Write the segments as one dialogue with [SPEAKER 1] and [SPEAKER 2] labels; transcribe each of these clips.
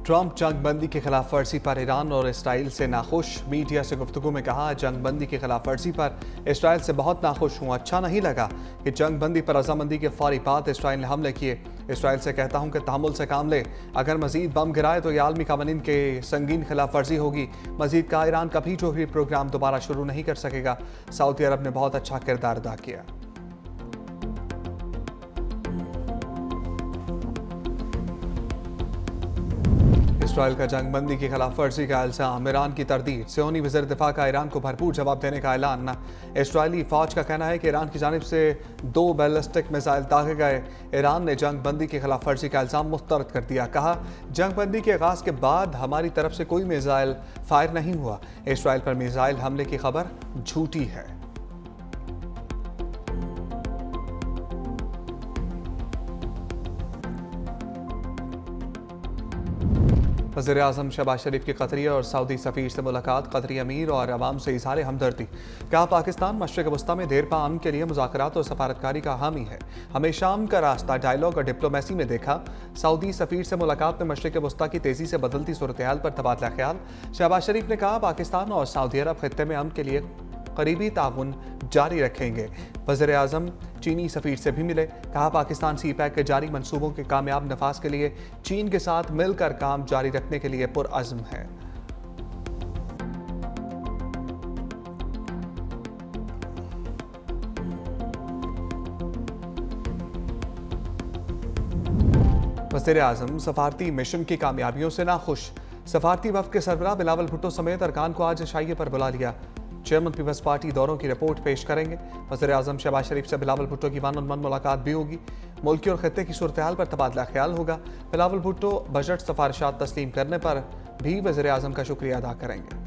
[SPEAKER 1] Trump जंगबंदी की खिलाफ वर्जी पर ईरान और इसराइल से नाखुश। मीडिया से गुफ्तगू में कहा, जंगबंदी की खिलाफ वर्जी पर इसराइल से बहुत नाखुश हूँ। अच्छा नहीं लगा कि जंगबंदी पर रजामंदी के फौरी बाद इसराइल ने हमले किए। इसराइल से कहता हूँ कि तहमुल से काम ले। अगर मजीद बम गिराए तो ये आलमी कानून के संगीन खिलाफ वर्जी होगी। मजीद कहा, ईरान कभी जोहरी प्रोग्राम दोबारा शुरू नहीं कर सकेगा। सऊदी अरब ने बहुत अच्छा किरदार अदा किया। इसराइल का जंगबंदी की खिलाफ वर्जी का इल्जाम, ईरान की तरदीद। सियोनी वज़ीर दिफा का ईरान को भरपूर जवाब देने का ऐलान। इसराइली फौज का कहना है कि ईरान की जानिब से 2 बैलिस्टिक मिसाइल दागे गए। ईरान ने जंगबंदी की खिलाफ वर्जी का इल्जाम मुस्तरद कर दिया। कहा, जंगबंदी के आगाज के बाद हमारी तरफ से कोई मिसाइल फायर नहीं हुआ। इसराइल पर मिसाइल हमले की खबर झूठी है। वज़ीर आज़म शहबाज शरीफ की कतरी और सऊदी सफ़ीर से मुलाकात। कतरी अमीर और अवाम से इज़हार हमदर्दी। कहा, पाकिस्तान मशरिक़ वस्ता में देर पा अमन के लिए मुज़ाकरात और सफारतकारी का हामी है। हमें शाम का रास्ता डायलॉग और डिप्लोमेसी में देखा। सऊदी सफ़ीर से मुलाकात में मशरिक़ वस्ता की तेज़ी से बदलती सूरत हाल पर तबादला ख्याल। शहबाज शरीफ ने कहा, पाकिस्तान और सऊदी अरब खित्ते में अमन के लिए करीबी ताउन जारी रखेंगे। वज़ीर आज़म चीनी सफ़ीर से भी मिले। कहा, पाकिस्तान CPEC के जारी मंसूबों के कामयाब नफाज के लिए चीन के साथ मिलकर काम जारी रखने के लिए पुरअज़्म है। वज़ीर आज़म सफारती मिशन की कामयाबियों से नाखुश। सफारती वफ़द के सरबराह बिलावल भुट्टो समेत अरकान को आज शाइये पर बुला लिया। चेयरमैन पीपल्स पार्टी दौरों की रिपोर्ट पेश करेंगे। वज़ीर आज़म शहबाज शरीफ से बिलावल भुट्टो की वन-ऑन-वन मुलाकात भी होगी। मुल्की और खित्ते की सूरत हाल पर तबादला ख्याल होगा। बिलावल भुट्टो बजट सिफारिशात तस्लीम करने पर भी वज़ीर आज़म का शुक्रिया अदा करेंगे।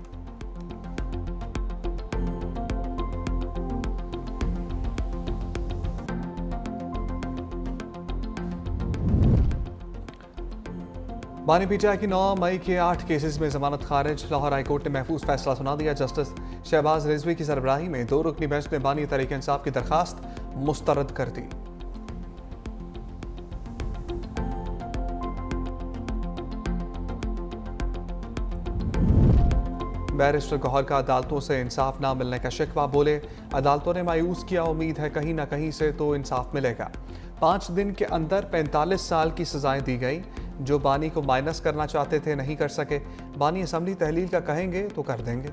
[SPEAKER 1] बानी पीटीआई की 9 मई के 8 केसेस में जमानत खारिज। लाहौर हाईकोर्ट ने महफूज फैसला सुना दिया। जस्टिस शहबाज रिजवी की सरबराही में 2 रुकनी बेंच ने बानी तहरीक इंसाफ की दरखास्त मुस्तरद कर दी। बैरिस्टर गौहर का अदालतों से इंसाफ ना मिलने का शिकवा। बोले, अदालतों ने मायूस किया, उम्मीद है कहीं ना कहीं से तो इंसाफ मिलेगा। 5 दिन के अंदर 45 साल की सजाएं दी गई। जो बानी को माइनस करना चाहते थे नहीं कर सके। बानी असम्बली तहलील का कहेंगे तो कर देंगे।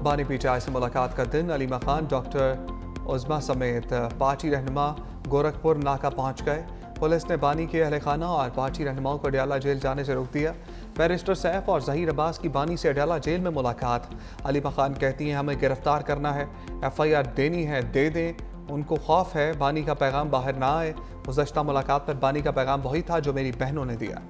[SPEAKER 1] बानी पीटीआई से मुलाकात का दिन। अलीमा खान, डॉक्टर उज़मा समेत पार्टी रहनुमा गोरखपुर नाका पहुंच गए। पुलिस ने बानी के अहल खाना और पार्टी रहनुमाओं को अडयाला जेल जाने से रोक दिया। बैरिस्टर सैफ और ज़हीर अब्बास की बानी से अडयाला जेल में मुलाकात। अलीमा खान कहती हैं, हमें गिरफ्तार करना है, FIR देनी है, दे दें। उनको खौफ है बानी का पैगाम बाहर ना आए। गुज़श्ता मुलाकात पर बानी का पैगाम वही था जो मेरी बहनों ने दिया।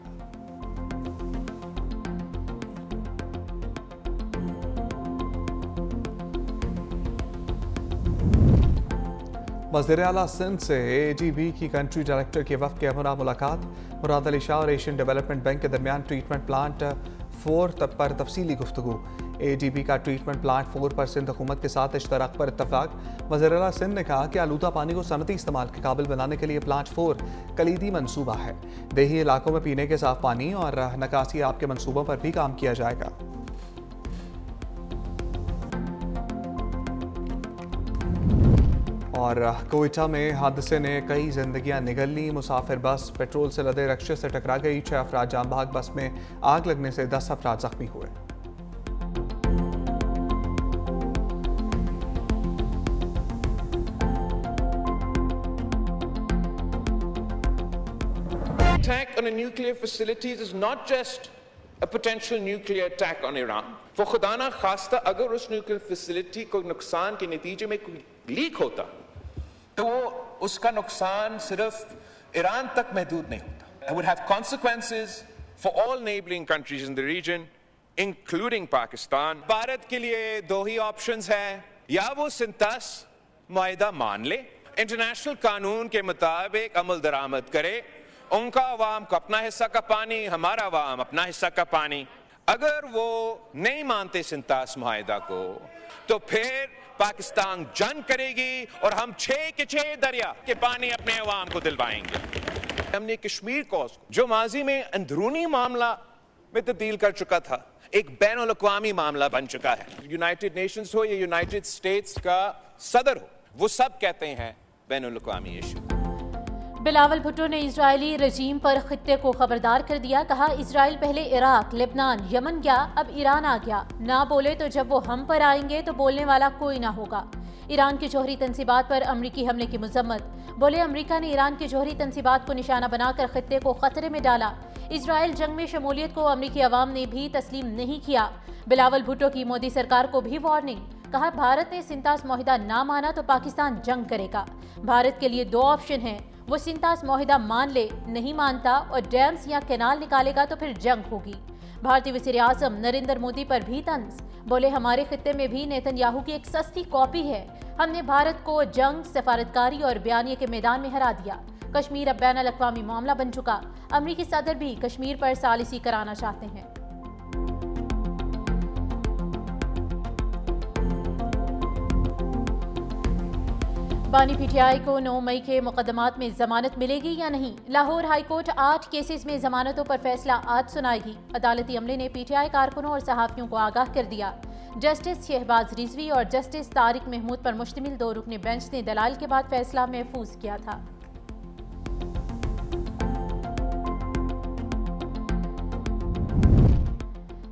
[SPEAKER 1] वज़ीर आला सिंध से AGB की कंट्री डायरेक्टर के वफ़द के हमरा मुलाकात। मुराद अली शाह और एशियन डेवलपमेंट बैंक के दरमियान ट्रीटमेंट प्लांट 4 पर तफसीली गुफ्तगू। AGB का ट्रीटमेंट प्लांट 4 पर सिंध हुकूमत के साथ इश्तराक पर इत्तफाक। वज़ीर आला सिंध ने कहा कि आलूदा पानी को सनती इस्तेमाल के काबिल बनाने के लिए प्लांट 4 कलीदी मनसूबा है। देही इलाकों में पीने के साफ पानी और नकासी आब के मनसूबों पर भी काम किया जाएगा। और कोयटा में हादसे ने कई जिंदगियां निगल ली। मुसाफिर बस पेट्रोल से लदे रक्षे से टकरा गई। 6 अफराद जान भाग। बस में आग लगने से 10 अफराद जख्मी हुए।
[SPEAKER 2] Attack on a nuclear facility is not just a potential nuclear attack on Iran. वो खुदा ना खास्ता अगर उस न्यूक्लियर फैसिलिटी को नुकसान के नतीजे में कोई लीक होता तो उसका नुकसान सिर्फ ईरान तक महदूद नहीं होता। It would have consequences for all neighboring countries in the region, including Pakistan. Bharat के लिए 2 ही ऑप्शंस हैं, या वो सिंतास मुआहिदा मान ले, इंटरनेशनल कानून के मुताबिक अमल दरामद करे, उनका अवाम को अपना हिस्सा का पानी, हमारा अवाम अपना हिस्सा का पानी, अगर वो नहीं मानते सिंतास मुआहिदा को तो फिर पाकिस्तान जंग करेगी और हम 6 के 6 दरिया के पानी अपने अवाम को दिलवाएंगे। हमने कश्मीर कॉज जो माजी में अंदरूनी मामला में तब्दील कर चुका था, एक बैनुल अक़वामी मामला बन चुका है। यूनाइटेड नेशंस हो या यूनाइटेड स्टेट्स का सदर हो, वो सब कहते हैं बैनुल अक़वामी इशू।
[SPEAKER 3] बिलावल भुट्टो ने इजरायली रजीम पर खित्ते को खबरदार कर दिया। कहा, इजराइल पहले इराक, लेबनान, यमन गया, अब ईरान आ गया। ना बोले तो जब वो हम पर आएंगे तो बोलने वाला कोई ना होगा। ईरान की जौहरी तंसीबात पर अमरीकी हमले की मजम्मत। बोले, अमरीका ने ईरान की जौहरी तंसीबात को निशाना बनाकर खित्ते को खतरे में डाला। इजराइल जंग में शमूलियत को अमरीकी अवाम ने भी तस्लीम नहीं किया। बिलावल भुट्टो की मोदी सरकार को भी वार्निंग। कहा, भारत ने सिंतास मुआहिदा ना माना तो पाकिस्तान जंग करेगा। भारत के लिए 2 ऑप्शन हैं, वो सिंतास मुआहिदा मान ले, नहीं मानता और डैम्स या कैनाल निकालेगा तो फिर जंग होगी। भारतीय वज़ीर आज़म नरेंद्र मोदी पर भी तंज। बोले, हमारे खित्ते में भी नेतन्याहू की एक सस्ती कॉपी है। हमने भारत को जंग, सफारतकारी और बयानिए के मैदान में हरा दिया। कश्मीर अब बैनुल अक़वामी मामला बन चुका। अमरीकी सदर भी कश्मीर पर सालिसी कराना चाहते हैं। बानी पीटीआई को 9 मई के मुकदमात में जमानत मिलेगी या नहीं? लाहौर हाईकोर्ट 8 केसेस में जमानतों पर फैसला आज सुनाएगी। अदालती अमले ने पीटीआई कारकुनों और सहाफ़ियों को आगाह कर दिया। जस्टिस शहबाज रिजवी और जस्टिस तारिक महमूद पर मुश्तमिल 2 रुकनी बेंच ने दलाल के बाद फैसला महफूज किया था।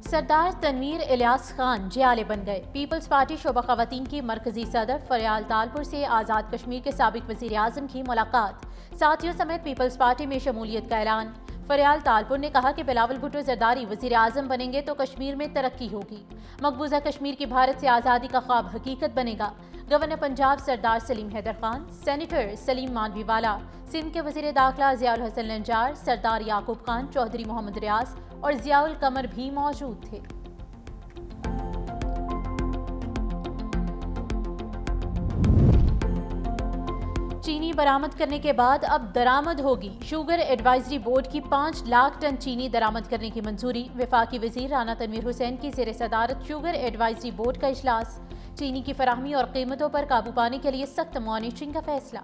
[SPEAKER 3] सरदार तनवीर इलियास खान जियाले बन गए। पीपल्स पार्टी शोबा ख़वातीन की मरकजी सदर फरियाल तालपुर से आज़ाद कश्मीर के साबिक वज़ीर आज़म की मुलाकात। साथियों समेत पीपल्स पार्टी में शमूलियत का ऐलान। फरियाल तालपुर ने कहा कि बिलावल भुट्टो जरदारी वज़ीर आज़म बनेंगे तो कश्मीर में तरक्की होगी। मकबूजा कश्मीर की भारत से आज़ादी का ख्वाब हकीकत बनेगा। गवर्नर पंजाब सरदार सलीम हैदर खान, सेनेटर सलीम मानवीवाला, सिंध के वज़ीर दाखिला ज़ियाउल हसन लंजार, सरदार याकूब खान, चौधरी मोहम्मद रियाज और ज़ियाउल कमर भी मौजूद थे। चीनी बरामद करने के बाद अब दरामद होगी। शुगर एडवाइजरी बोर्ड की 5 लाख टन चीनी दरामद करने की मंजूरी। वफाकी वज़ीर राना तनवीर हुसैन की ज़ेर सदारत शुगर एडवाइजरी बोर्ड का इजलास। चीनी की फराहमी और कीमतों पर काबू पाने के लिए सख्त मॉनिटरिंग का फैसला।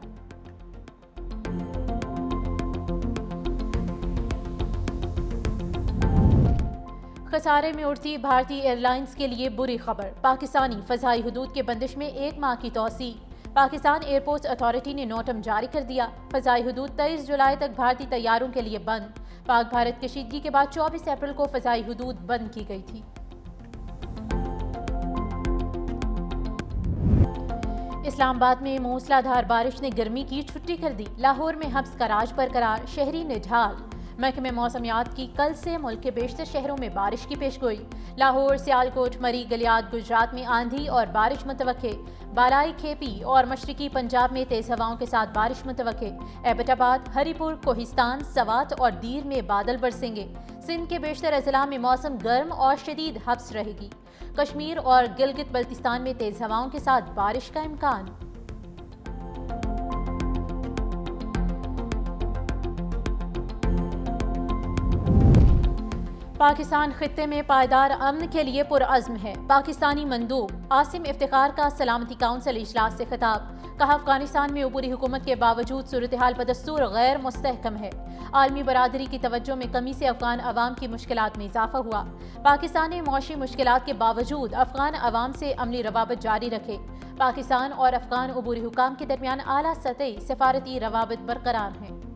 [SPEAKER 3] खसारे में उड़ती भारतीय एयरलाइंस के लिए बुरी खबर। पाकिस्तानी फ़ज़ाई हदूद के बंदिश में 1 माह की तौसी। पाकिस्तान एयरपोर्ट्स अथॉरिटी ने नोटम जारी कर दिया। फ़ज़ाई हदूद 23 जुलाई तक भारतीय तैयारों के लिए बंद। पाक भारत कशीदगी के बाद 24 अप्रैल को फ़ज़ाई हदूद बंद की गई थी। इस्लामाबाद में मूसलाधार बारिश ने गर्मी की छुट्टी कर दी। लाहौर में हब्स का राज बरकरार, शहरी निढाल। महकमे मौसमियात की कल से मुल्क के बेशतर शहरों में बारिश की पेशगोई। लाहौर, सियालकोट, मरी, गलियात, गुजरात में आंधी और बारिश मुतवक्के। बालाई, खेपी और मशरकी पंजाब में तेज हवाओं के साथ बारिश मुतवक्के। एबटाबाद, हरीपुर, कोहिस्तान, सवात और दीर में बादल बरसेंगे। सिंध के बेशतर अजला में मौसम गर्म और शदीद हब्स रहेगी। कश्मीर और गिलगित बल्तिस्तान में तेज हवाओं के साथ बारिश का इम्कान। पाकिस्तान खित्ते में पायदार अमन के लिए पुरअज़्म है। पाकिस्तानी मंदूब आसिम इफ्तिखार का सलामती काउंसिल इजलास से खिताब। कहा, अफगानिस्तान में ऊपरी हुकूमत के बावजूद सूरत हाल बदस्तूर गैर मुस्तहकम है। आलमी बरादरी की तवज्जो में कमी से अफगान अवाम की मुश्किलात में इजाफा हुआ। पाकिस्तान ने मौशी मुश्किलात के बावजूद अफगान अवाम से अमली रवाबत जारी रखे। पाकिस्तान और अफगान अबूरी हुकाम के दरमियान आला सतही सफारती रवाबत बरकरार हैं।